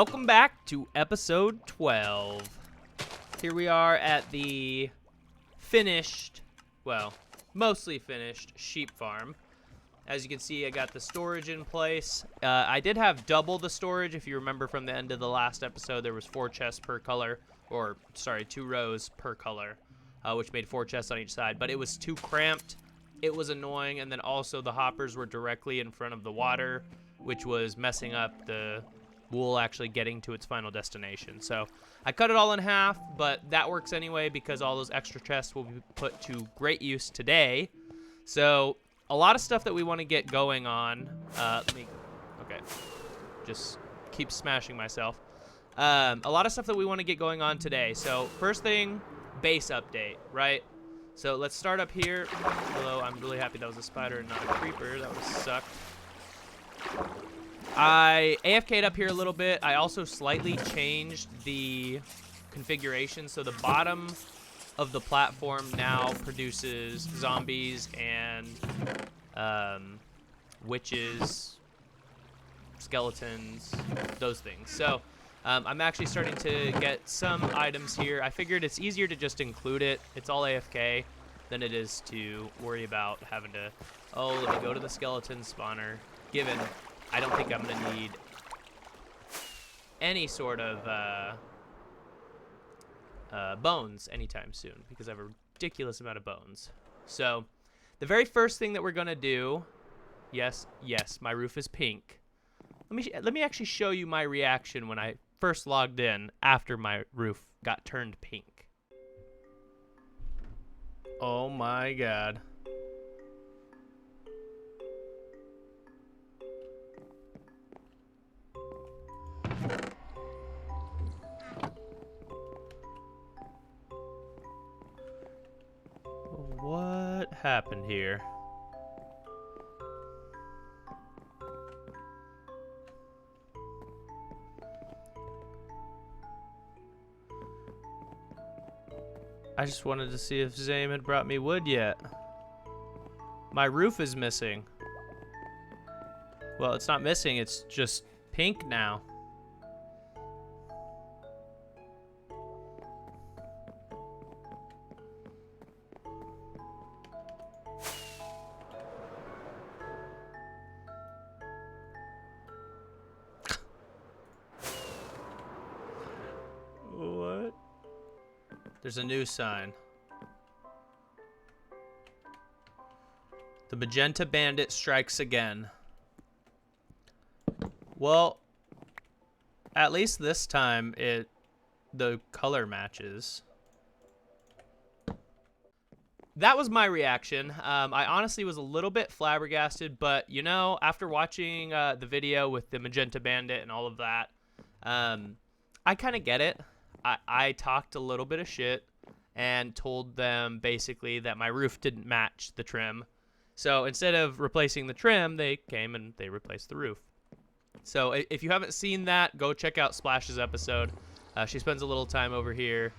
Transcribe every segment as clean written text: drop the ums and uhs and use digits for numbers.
Welcome back to episode 12. Here we are at the finished, well, mostly finished sheep farm. As you can see, I got the storage in place. I did have double the storage. If you remember from the end of the last episode, there was 4 chests per color, or sorry, 2 rows per color, which made 4 chests on each side. But it was too cramped. It was annoying, and then also the hoppers were directly in front of the water, which was messing up the wool actually getting to its final destination. So I cut it all in half, but that works anyway because all those extra chests will be put to great use today. So a lot of stuff that we want to get going on. Okay, just keep smashing myself. A lot of stuff that we want to get going on today. So first thing, base update, right? So let's start up here. Although I'm really happy that was a spider and not a creeper. That would have sucked. I AFK'd up here a little bit. I also slightly changed the configuration. So the bottom of the platform now produces zombies and witches, skeletons, those things. So I'm actually starting to get some items here. I figured it's easier to just include it. It's all AFK than it is to worry about having to, oh, let me go to the skeleton spawner, given I don't think I'm going to need any sort of bones anytime soon because I have a ridiculous amount of bones. So the very first thing that we're going to do, yes, my roof is pink. Let me actually show you my reaction when I first logged in after my roof got turned pink. Oh my god. What happened here? I just wanted to see if Zame had brought me wood yet. My roof is missing. Well, it's not missing, it's just pink now. What? There's a new sign. The magenta bandit strikes again. Well, at least this time the color matches. That was my reaction. I honestly was a little bit flabbergasted, but you know, after watching the video with the magenta bandit and all of that, I kind of get it. I talked a little bit of shit and told them basically that my roof didn't match the trim. So instead of replacing the trim, they came and they replaced the roof. So if you haven't seen that, go check out Splash's episode. She spends a little time over here,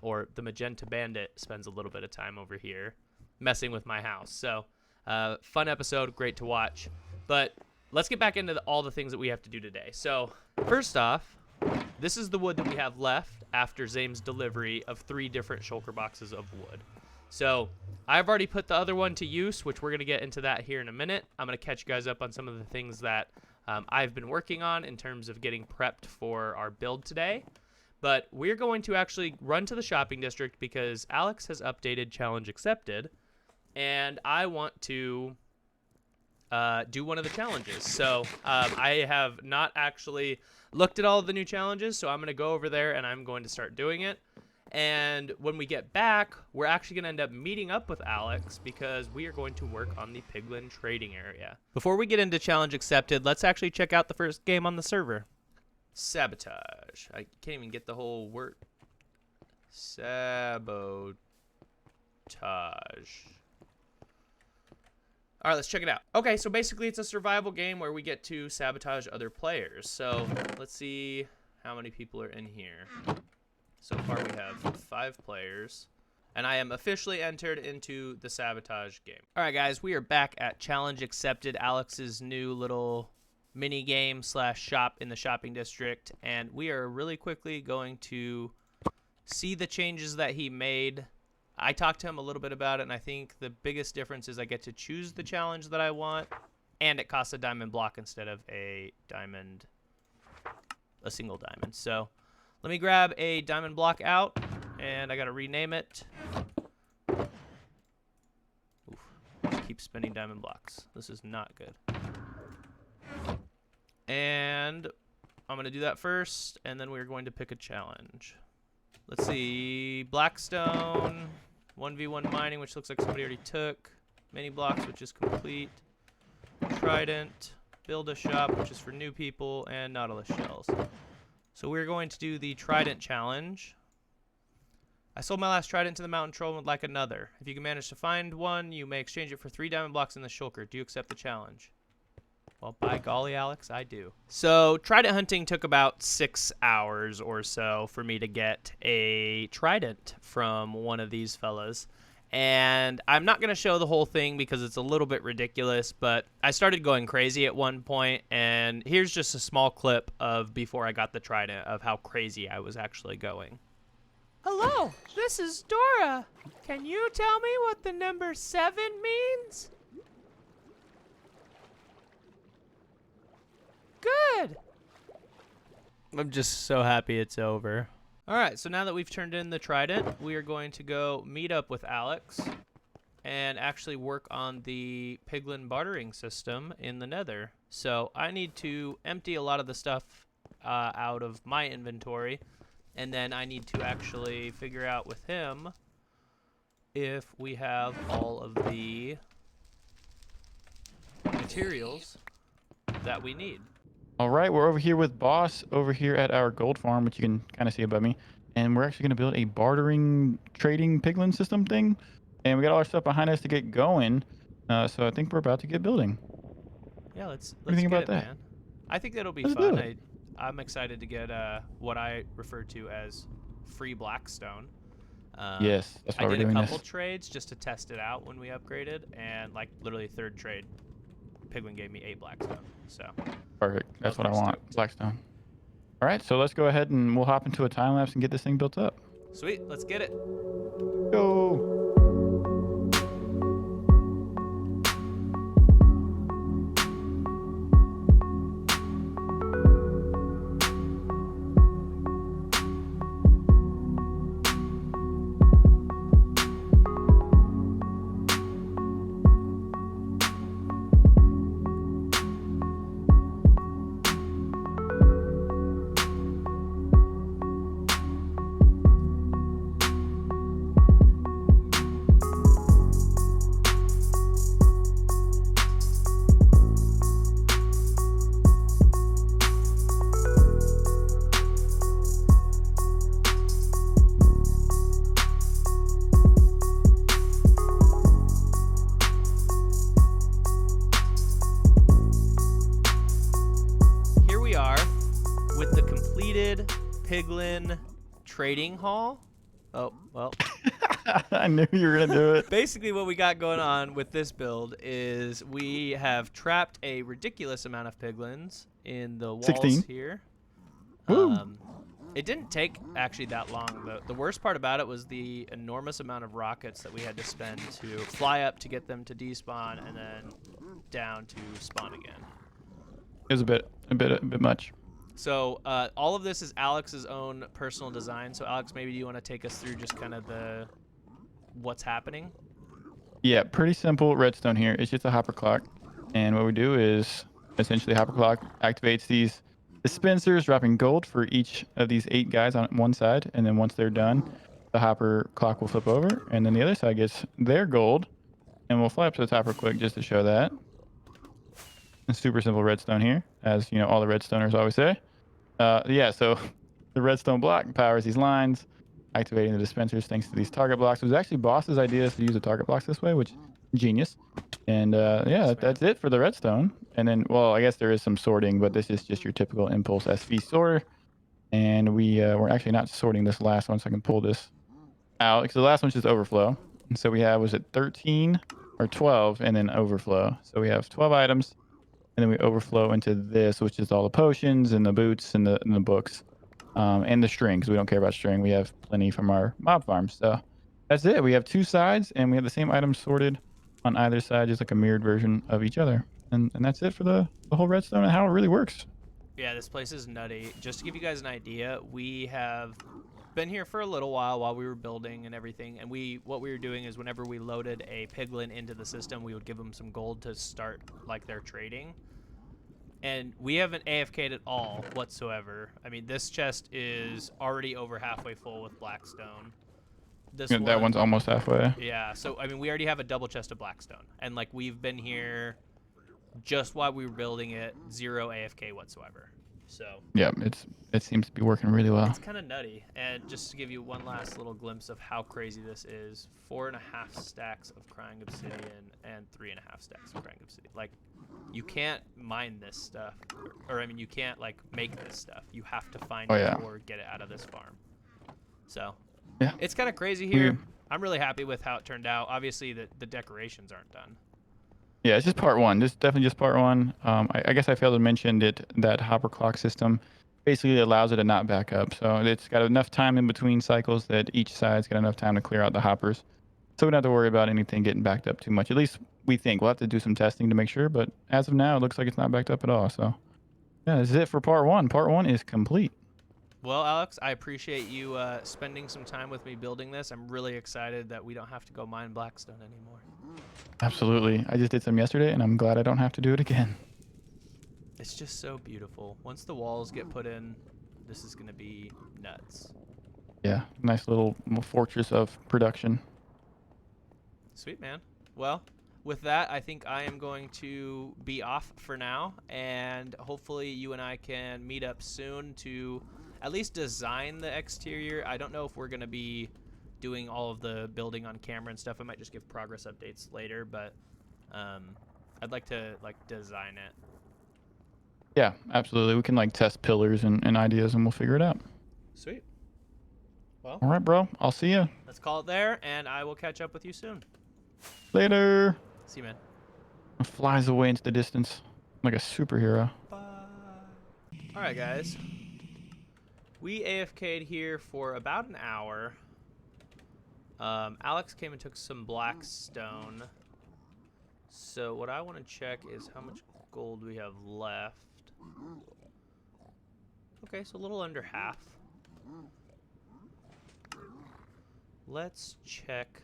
or the magenta bandit spends a little bit of time over here messing with my house. So fun episode, great to watch. But let's get back into all the things that we have to do today. So first off, this is the wood that we have left after Zame's delivery of 3 different shulker boxes of wood. So I've already put the other one to use, which we're going to get into that here in a minute. I'm going to catch you guys up on some of the things that I've been working on in terms of getting prepped for our build today. But we're going to actually run to the shopping district because Alex has updated Challenge Accepted, and I want to do one of the challenges. So I have not actually looked at all of the new challenges, so I'm going to go over there and I'm going to start doing it. And when we get back, we're actually going to end up meeting up with Alex because we are going to work on the Piglin trading area. Before we get into Challenge Accepted, let's actually check out the first game on the server. Sabotage. I can't even get the whole word. Sabotage. All right, let's check it out. Okay, so basically it's a survival game where we get to sabotage other players. So let's see how many people are in here. So far we have 5 players, and I am officially entered into the sabotage game. All right, guys, we are back at Challenge Accepted, Alex's new little mini game / shop in the shopping district, and we are really quickly going to see the changes that he made. I talked to him a little bit about it, and I think the biggest difference is I get to choose the challenge that I want, and it costs a diamond block instead of a single diamond. So let me grab a diamond block out, and I got to rename it. Oof. Keep spending diamond blocks. This is not good. And I'm going to do that first, and then we're going to pick a challenge. Let's see. Blackstone, 1v1 mining, which looks like somebody already took. Mini blocks, which is complete. Trident, build a shop, which is for new people, and Nautilus shells. So we're going to do the Trident challenge. I sold my last Trident to the Mountain Troll and would like another. If you can manage to find one, you may exchange it for 3 diamond blocks in the shulker. Do you accept the challenge? Well, by golly, Alex, I do. So Trident hunting took about 6 hours or so for me to get a Trident from one of these fellas. And I'm not going to show the whole thing because it's a little bit ridiculous, but I started going crazy at one point, and here's just a small clip of before I got the Trident of how crazy I was actually going. Hello, this is Dora. Can you tell me what the number 7 means? Good. I'm just so happy it's over. All right, so now that we've turned in the Trident, we are going to go meet up with Alex and actually work on the Piglin Bartering System in the Nether. So I need to empty a lot of the stuff out of my inventory, and then I need to actually figure out with him if we have all of the materials that we need. All right, we're over here with Boss over here at our gold farm, which you can kind of see above me. And we're actually going to build a bartering trading piglin system thing. And we got all our stuff behind us to get going. So I think we're about to get building. Yeah, let's what do you think get about that? Man. I think that'll be Let's fun. I'm excited to get what I refer to as free Blackstone. Yes, that's why we're doing this. I did a couple trades just to test it out when we upgraded, and like literally third trade, Piglin gave me 8 Blackstone. So perfect. That's what I want. Blackstone. All right, so let's go ahead and we'll hop into a time lapse and get this thing built up. Sweet, let's get it. Go. Piglin trading hall. Oh, well. I knew you were going to do it. Basically, what we got going on with this build is we have trapped a ridiculous amount of piglins in the walls 16. here. Woo. It didn't take actually that long. The worst part about it was the enormous amount of rockets that we had to spend to fly up to get them to despawn and then down to spawn again. It was a bit much. So all of this is Alex's own personal design. So Alex, maybe you want to take us through just kind of what's happening? Yeah, pretty simple redstone here. It's just a hopper clock. And what we do is essentially hopper clock activates these dispensers, dropping gold for each of these 8 guys on one side. And then once they're done, the hopper clock will flip over. And then the other side gets their gold. And we'll fly up to the top real quick just to show that. It's super simple redstone here, as you know, all the redstoners always say. Yeah, so the redstone block powers these lines, activating the dispensers thanks to these target blocks. It was actually Boss's idea to use the target blocks this way, which genius. And yeah, that's it for the redstone. And then, well, I guess there is some sorting, but this is just your typical impulse SV sorter. And we're actually not sorting this last one, so I can pull this out because the last one's just overflow. And so we have, was it 13 or 12, and then overflow. So we have 12 items. and then we overflow into this, which is all the potions and the boots and the books, and the string, 'cause we don't care about string. We have plenty from our mob farms. So that's it. We have 2 sides, and we have the same items sorted on either side, just like a mirrored version of each other. And that's it for the whole redstone and how it really works. Yeah, this place is nutty. Just to give you guys an idea, we have been here for a little while we were building and everything, and what we were doing is whenever we loaded a piglin into the system, we would give them some gold to start like their trading. And we haven't AFK'd at all whatsoever. I mean, this chest is already over halfway full with blackstone. This Yeah, that one's almost halfway. Yeah, so I mean, we already have a double chest of blackstone, and like we've been here just while we were building it, 0 AFK whatsoever. So Yeah, it seems to be working really well. it's kind of nutty. And just to give you one last little glimpse of how crazy this is, 4.5 stacks of crying obsidian and 3.5 stacks of crying obsidian. Like, you can't mine this stuff, or I mean, you can't like make this stuff. You have to find it or get it out of this farm. So yeah, it's kind of crazy here. I'm really happy with how it turned out. Obviously, the decorations aren't done. Yeah, it's just part 1. This is definitely just part 1. I guess I failed to mention that hopper clock system basically allows it to not back up. So it's got enough time in between cycles that each side's got enough time to clear out the hoppers. So we don't have to worry about anything getting backed up too much. At least we think. We'll have to do some testing to make sure, but as of now, it looks like it's not backed up at all. So yeah, this is it for part 1. Part 1 is complete. Well, Alex, I appreciate you spending some time with me building this. I'm really excited that we don't have to go mine blackstone anymore. Absolutely. I just did some yesterday, and I'm glad I don't have to do it again. It's just so beautiful. Once the walls get put in, this is going to be nuts. Yeah, nice little fortress of production. Sweet, man. Well, with that, I think I am going to be off for now, and hopefully you and I can meet up soon to at least design the exterior. I don't know if we're going to be doing all of the building on camera and stuff. I might just give progress updates later, but I'd like to like design it. Yeah, absolutely. We can like test pillars and ideas, and we'll figure it out. Sweet. Well, all right, bro. I'll see you. Let's call it there, and I will catch up with you soon. Later. See you, man. It flies away into the distance like a superhero. Bye. All right, guys. We AFK'd here for about an hour. Alex came and took some blackstone. So what I want to check is how much gold we have left. Okay, so a little under half. Let's check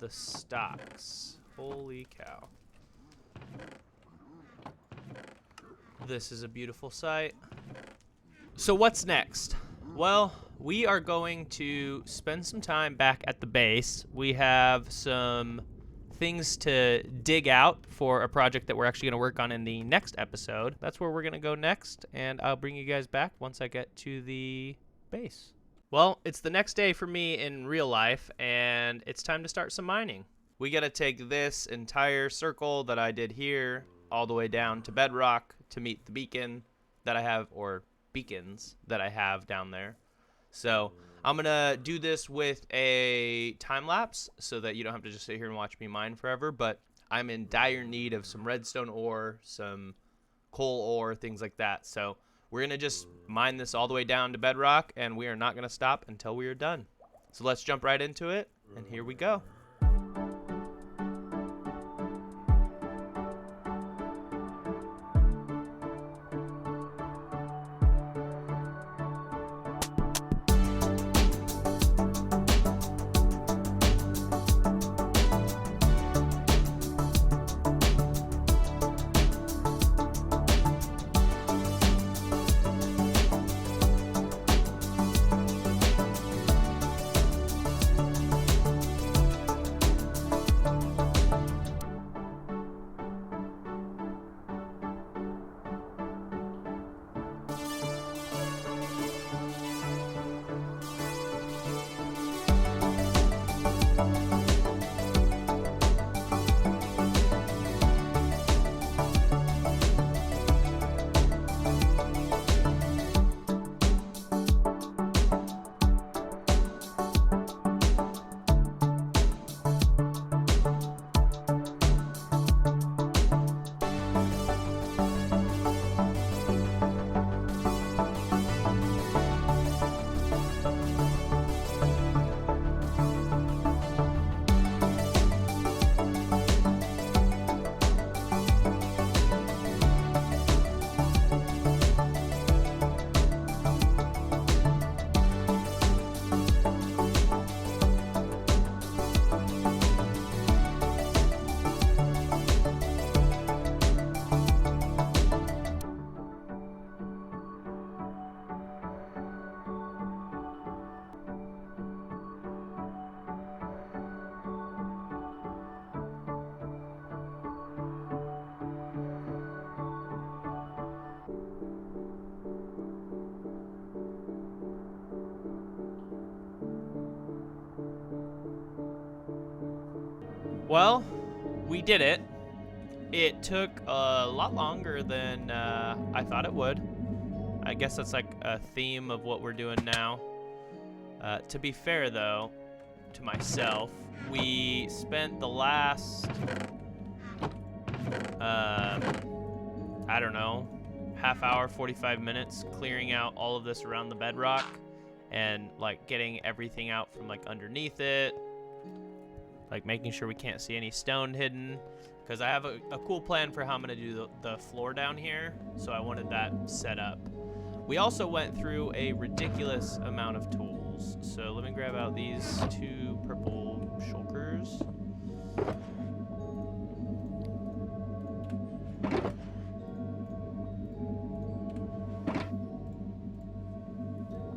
the stocks. Holy cow. This is a beautiful sight. So what's next? Well, we are going to spend some time back at the base. We have some things to dig out for a project that we're actually going to work on in the next episode. That's where we're going to go next, and I'll bring you guys back once I get to the base. Well, it's the next day for me in real life, and it's time to start some mining. We got to take this entire circle that I did here all the way down to Bedrock to meet the beacon that I have, or beacons that I have down there. So I'm gonna do this with a time lapse so that you don't have to just sit here and watch me mine forever, but I'm in dire need of some redstone ore, some coal ore, things like that. So we're gonna just mine this all the way down to Bedrock, and we are not gonna stop until we are done. So let's jump right into it, and here we go. Well, we did it. It took a lot longer than I thought it would. I guess that's like a theme of what we're doing now. To be fair, though, to myself, we spent the last, I don't know, half hour, 45 minutes clearing out all of this around the bedrock and like getting everything out from like underneath it, like making sure we can't see any stone hidden, because I have a cool plan for how I'm going to do the floor down here, so I wanted that set up. We also went through a ridiculous amount of tools, so let me grab out these 2 purple shulkers.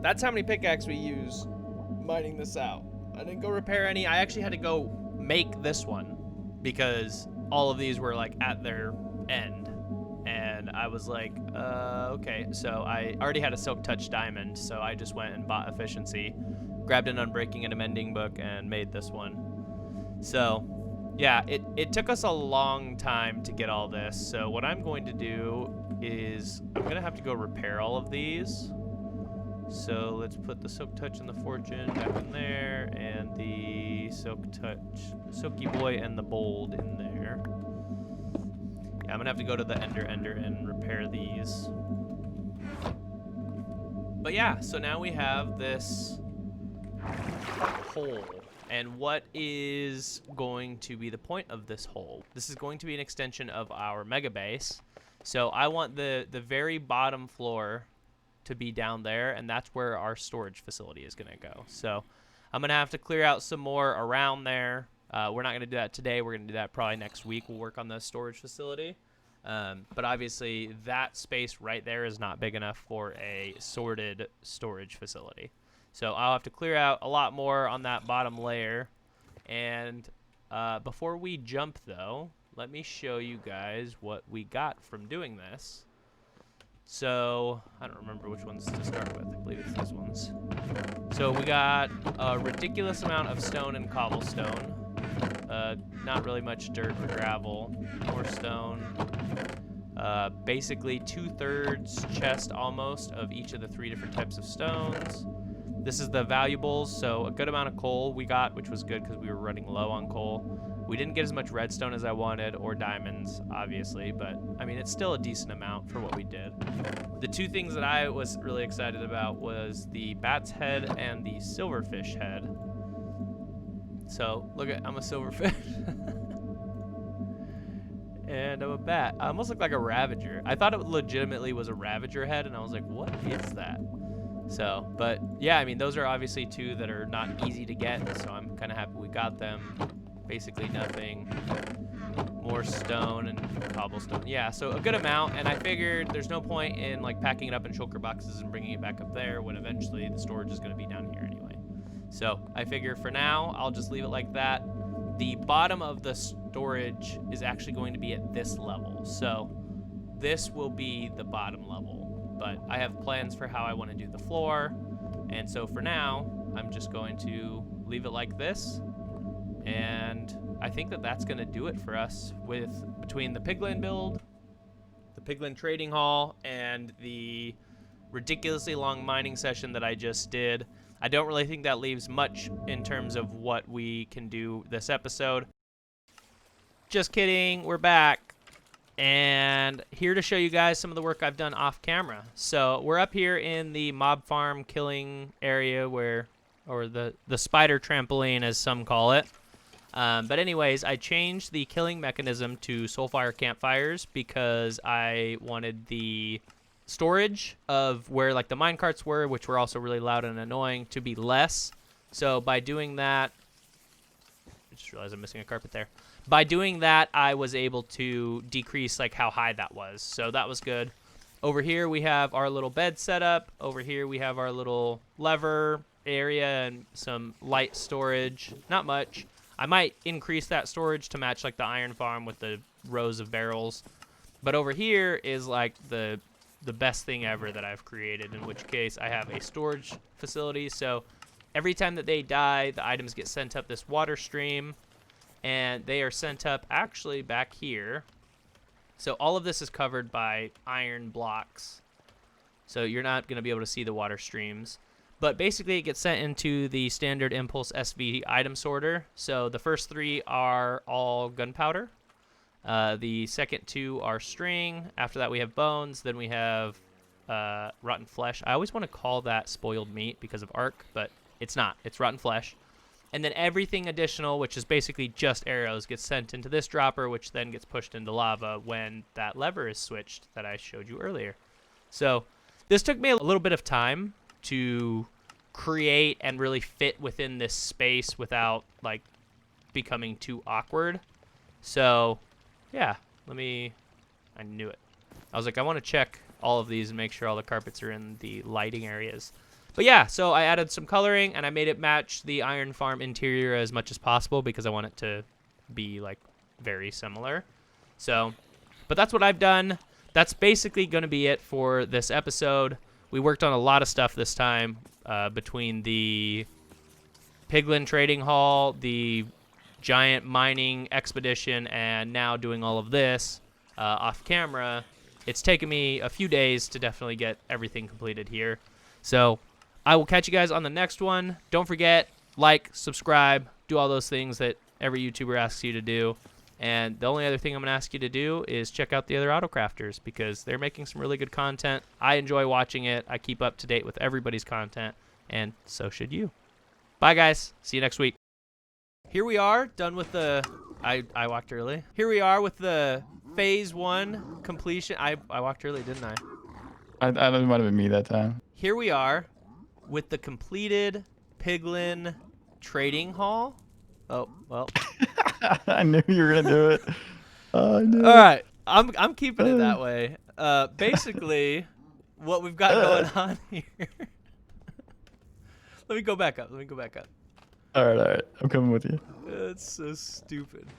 That's how many pickaxes we use mining this out. I didn't go repair any. I actually had to go make this one because all of these were like at their end. And I was like, okay. So I already had a Silk Touch diamond, so I just went and bought efficiency, grabbed an unbreaking and a mending book, and made this one. So yeah, it took us a long time to get all this. So what I'm going to do is I'm going to have to go repair all of these. So let's put the Silk Touch and the Fortune back in there, and the Silk Touch, Silky Boy and the Bold in there. Yeah, I'm gonna have to go to the Ender and repair these. But yeah, so now we have this hole. And what is going to be the point of this hole? This is going to be an extension of our mega base. So I want the very bottom floor to be down there, and that's where our storage facility is going to go. So I'm going to have to clear out some more around there. We're not going to do that today. We're going to do that probably next week. We'll work on the storage facility. But obviously that space right there is not big enough for a sorted storage facility. So I'll have to clear out a lot more on that bottom layer. And before we jump, though, let me show you guys what we got from doing this. So I don't remember which ones to start with. I believe it's these ones. So we got a ridiculous amount of stone and cobblestone. Not really much dirt or gravel. More stone. Basically 2/3 chest almost of each of the 3 different types of stones. This is the valuables, so a good amount of coal we got, which was good because we were running low on coal. We didn't get as much redstone as I wanted, or diamonds, obviously, but I mean, it's still a decent amount for what we did. The 2 things that I was really excited about was the bat's head and the silverfish head. So, look at, I'm a silverfish. And I'm a bat. I almost look like a Ravager. I thought it legitimately was a Ravager head, and I was like, what is that? So, but yeah, I mean, those are obviously 2 that are not easy to get, so I'm kind of happy we got them. Basically nothing. More stone and cobblestone. Yeah, so a good amount, and I figured there's no point in like packing it up in shulker boxes and bringing it back up there when eventually the storage is going to be down here anyway. So I figure for now, I'll just leave it like that. The bottom of the storage is actually going to be at this level. So this will be the bottom level, but I have plans for how I want to do the floor. And so for now, I'm just going to leave it like this. And I think that that's going to do it for us with between the Piglin build, the Piglin trading hall, and the ridiculously long mining session that I just did. I don't really think that leaves much in terms of what we can do this episode. Just kidding, we're back. And here to show you guys some of the work I've done off camera. So we're up here in the mob farm killing area where, or the spider trampoline as some call it. But anyways, I changed the killing mechanism to soulfire campfires because I wanted the storage of where like the minecarts were, which were also really loud and annoying, to be less. So by doing that, I just realized I'm missing a carpet there. By doing that, I was able to decrease like how high that was. So that was good. Over here we have our little bed setup. Over here we have our little lever area and some light storage. Not much. I might increase that storage to match like the iron farm with the rows of barrels. But over here is like the best thing ever that I've created, in which case I have a storage facility. So every time that they die, the items get sent up this water stream. and they are sent up actually back here. So all of this is covered by iron blocks. So you're not going to be able to see the water streams. But basically it gets sent into the standard Impulse SV item sorter. So the first 3 are all gunpowder. The second 2 are string. After that we have bones. Then we have rotten flesh. I always want to call that spoiled meat because of arc, but it's not. It's rotten flesh. And then everything additional, which is basically just arrows, gets sent into this dropper, which then gets pushed into lava when that lever is switched that I showed you earlier. So this took me a little bit of time to create and really fit within this space without like becoming too awkward. So yeah, I knew it. I was like, I want to check all of these and make sure all the carpets are in the lighting areas. But yeah, so I added some coloring and I made it match the iron farm interior as much as possible because I want it to be like very similar. So, but that's what I've done. That's basically going to be it for this episode. We worked on a lot of stuff this time between the Piglin trading hall, the giant mining expedition, and now doing all of this off camera. It's taken me a few days to definitely get everything completed here. So I will catch you guys on the next one. Don't forget, like, subscribe, do all those things that every YouTuber asks you to do. And the only other thing I'm going to ask you to do is check out the other AutoCrafters because they're making some really good content. I enjoy watching it. I keep up to date with everybody's content, and so should you. Bye, guys. See you next week. Here we are, done with the... I walked early. Here we are with the phase 1 completion. I walked early, didn't I? I don't know, it might have been me that time. Here we are with the completed Piglin trading hall. Oh, well. I knew you were gonna do it. I knew. All right, I'm keeping it that way. Basically, what we've got going on here. Let me go back up. All right. I'm coming with you. It's so stupid.